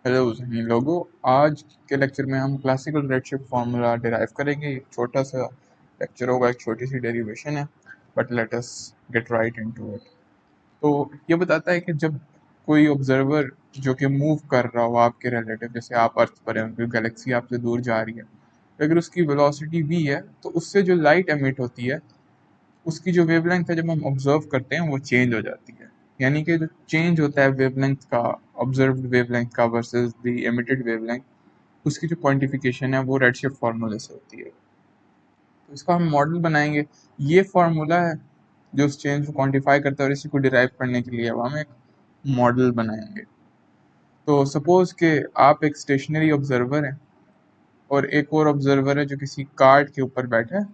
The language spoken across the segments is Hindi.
हेलो जहीन लोगों। आज के लेक्चर में हम क्लासिकल रेडशिफ्ट फार्मूला डिराइव करेंगे। एक छोटा सा लेक्चर होगा, एक छोटी सी डेरिवेशन है, but let us get right into it. तो ये बताता है कि जब कोई ऑब्जर्वर जो कि मूव कर रहा हो आपके रिलेटिव, जैसे आप अर्थ पर हैं, कोई गैलेक्सी आपसे दूर जा रही है, तो अगर उसकी वेलोसिटी v है तो उससे जो लाइट एमिट होती है उसकी जो वेवलेंथ है जब हम ऑब्जर्व करते हैं वो चेंज हो जाती है। यानी कि जो चेंज होता है वेवलेंथ का, ऑब्जर्व्ड वेवलेंथ का वर्सेस द एमिटेड वेवलेंथ, उसकी जो क्वांटिफिकेशन है वो रेडशिफ्ट फार्मूले से होती है। तो इसका हम मॉडल बनाएंगे। ये फार्मूला है जो उस चेंज को क्वांटिफाई करता है, और इसी को डिराइव करने के लिए अब हम एक मॉडल बनाएंगे। तो सपोज कि आप एक स्टेशनरी ऑब्जर्वर हैं और एक और ऑब्जर्वर है जो किसी कार्ड के ऊपर बैठा है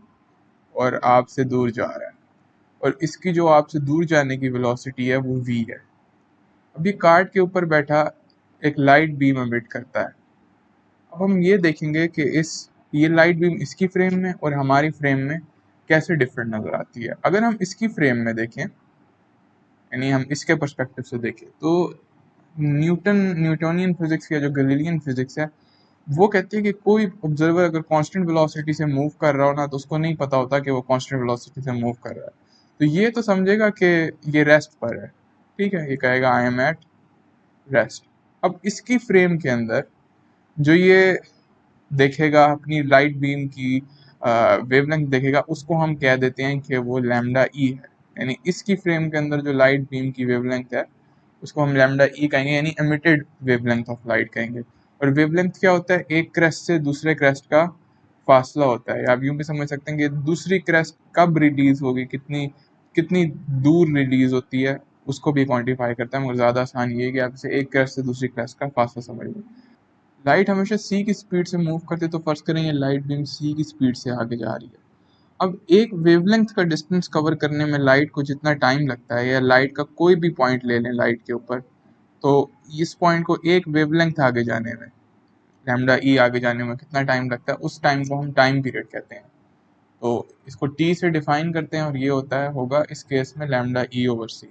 और आपसे दूर जा रहा है, और इसकी जो आपसे दूर जाने की वेलोसिटी है वो v है। अभी कार्ड के ऊपर बैठा एक लाइट बीम एमिट करता है। अब हम ये देखेंगे कि इस ये लाइट बीम इसकी फ्रेम में और हमारी फ्रेम में कैसे डिफरेंट नजर आती है। अगर हम इसकी फ्रेम में देखें, यानी हम इसके पर्सपेक्टिव से देखें, तो न्यूटोनियन फिजिक्स या जो गैलीलियन फिजिक्स है वो कहती है कि कोई ऑब्जर्वर अगर कांस्टेंट वेलोसिटी से मूव कर रहा हो ना, तो उसको नहीं पता होता कि वो कांस्टेंट वेलोसिटी से मूव कर रहा है। तो ये तो समझेगा कि ये रेस्ट पर है, ठीक है, ये कहेगा आई एम एट रेस्ट। अब इसकी फ्रेम के अंदर जो ये देखेगा अपनी लाइट बीम की वेवलेंथ देखेगा, उसको हम कह देते हैं कि वो लैम्डा ई है। यानी इसकी फ्रेम के अंदर जो लाइट बीम की वेवलेंथ है उसको हम लैम्डा ई कहेंगे, यानी एमिटेड वेवलेंथ ऑफ लाइट कहेंगे। और वेवलेंथ क्या होता है? एक क्रेस्ट से दूसरे क्रेस्ट का फासला होता है। आप यूं भी समझ सकते हैं कि दूसरी क्रेस्ट कब रिलीज होगी, कितनी कितनी दूर रिलीज होती है, उसको भी क्वांटिफाई करता है। मगर ज़्यादा आसान ये है कि आप इसे एक क्रेस्ट से दूसरी क्रेस्ट का फासला समझ लें। लाइट हमेशा सी की स्पीड से मूव करती है, तो फर्ज करें ये लाइट बीम सी की स्पीड से आगे जा रही है। अब एक वेवलेंथ का डिस्टेंस कवर करने में लाइट को जितना टाइम लगता है, या लाइट का कोई भी पॉइंट ले लें लाइट के ऊपर, तो इस पॉइंट को एक वेवलेंथ आगे जाने में, लैम्डा ई आगे जाने में कितना टाइम लगता है, उस टाइम को हम टाइम पीरियड कहते हैं। तो इसको टी से डिफाइन करते हैं, और ये होता है होगा इस केस में लैम्डा ई ओवर सी।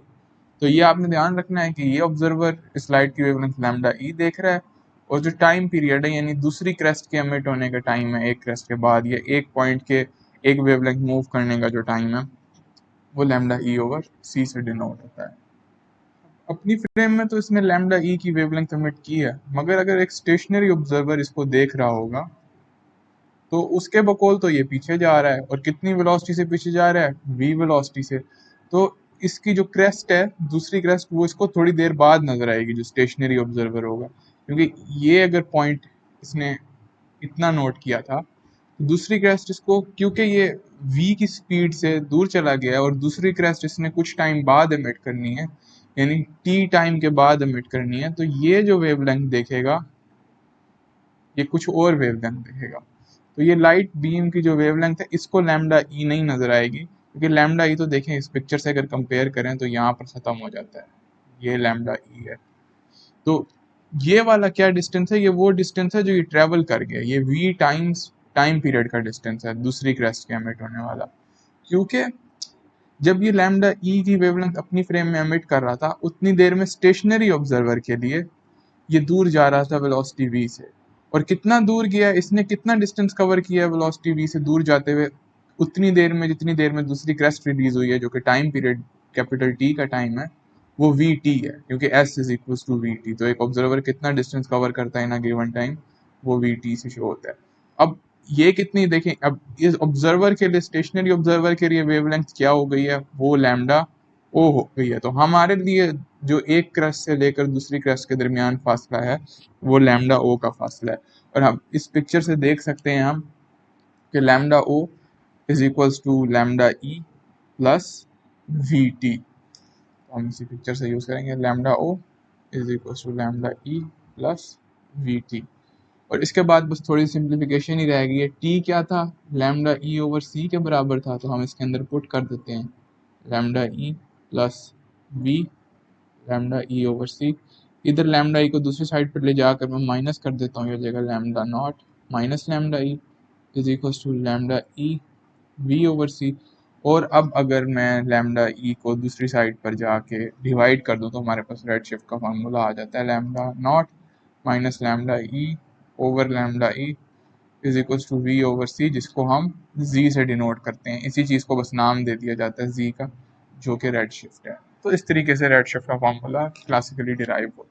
तो ये आपने ध्यान रखना है कि ये ऑब्जर्वर इस लाइट की वेवलेंथ लैम्डा ई देख रहा है, और जो टाइम पीरियड है यानी दूसरी क्रेस्ट के एमिट होने का टाइम है एक क्रेस्ट के बाद, या एक पॉइंट के एक वेवलेंथ मूव करने का जो टाइम है वो लैम्डा ई ओवर सी से डिनोट होता है। अपनी फ्रेम में तो इसने लैम्डा ई की वेवलेंथ एमिट की है, मगर अगर एक स्टेशनरी ऑब्जर्वर इसको देख रहा होगा तो उसके बकौल तो ये पीछे जा रहा है, और कितनी वेलोसिटी से पीछे जा रहा है? v वेलोसिटी से। तो इसकी जो क्रेस्ट है, दूसरी क्रेस्ट, वो इसको थोड़ी देर बाद नजर आएगी जो स्टेशनरी ऑब्जर्वर होगा, क्योंकि ये अगर पॉइंट इसने इतना नोट किया था, तो दूसरी क्रेस्ट इसको, क्योंकि ये v की स्पीड से दूर चला गया है और दूसरी क्रेस्ट इसने कुछ टाइम बाद एमिट करनी है, यानी t टाइम के बाद एमिट करनी है, तो ये जो वेवलेंथ देखेगा ये कुछ और वेवलेंथ देखेगा। तो ये लाइट बीम की जो वेवलेंथ है इसको लैम्डा ई नहीं नजर आएगी, क्योंकि लैम्डा ई तो देखें इस पिक्चर से अगर कंपेयर करें तो यहाँ पर खत्म हो जाता है, ये लैम्डा ई है। तो ये वाला क्या डिस्टेंस है? ये वो डिस्टेंस है जो ये ट्रेवल कर गया, ये वी टाइम्स टाइम पीरियड का डिस्टेंस है दूसरी क्रेस्ट के एमिट होने वाला। क्योंकि जब ये लैम्डा ई की वेवलेंथ अपनी फ्रेम में एमिट कर रहा था, उतनी देर में स्टेशनरी ऑब्जर्वर के लिए ये दूर जा रहा था वेलोसिटी v से। और कितना दूर गया, इसने कितना डिस्टेंस कवर किया वेलोसिटी v से दूर जाते हुए? उतनी देर में जितनी देर में दूसरी क्रेस्ट रिलीज हुई है, जो कि टाइम पीरियड कैपिटल टी का टाइम है, वो वी टी है, क्योंकि S is equal to V T. तो एक ऑब्जर्वर कितना डिस्टेंस कवर करता है इन अ गिवन टाइम, वो वी टी से शो होता है। अब ये कितनी देखें, अब इस ऑब्जर्वर के लिए, स्टेशनरी ऑब्जर्वर के लिए वेवलेंथ क्या हो गई है? वो लैम्डा ओ हो गई है। तो हमारे लिए जो एक क्रस्ट से लेकर दूसरी क्रस्ट के दरमियान फासला है वो लैम्डा ओ का फासला है। और हम इस पिक्चर से देख सकते हैं हम कि lambda O is equals to lambda E plus V T. तो हम इसी पिक्चर से यूज करेंगे, lambda O is equals to lambda E plus V T. और इसके बाद बस थोड़ी सिंप्लीफिकेशन ही रहेगी। ये टी क्या था? लैम्डा ई ओवर सी के बराबर था, तो हम इसके अंदर पुट कर देते हैं lambda E plus V lambda E over C. इधर लैम्डा ई को दूसरी साइड पर ले जाकर मैं माइनस कर देता हूँ, ये जगह lambda not minus lambda E is equal to lambda E V over C. और अब अगर मैं लैम्डा ई को दूसरी साइड पर जाके डिवाइड कर दूँ तो हमारे पास रेड शिफ्ट का फार्मूला आ जाता है, lambda not minus lambda E over lambda E is equals to V over C, जिसको हम जी से डिनोट करते हैं। इसी चीज़ को बस नाम दे दिया जाता है जी का, जो कि रेड शिफ्ट है। तो इस तरीके से रेड शिफ्ट का फॉर्मूला क्लासिकली डिराइव होता है।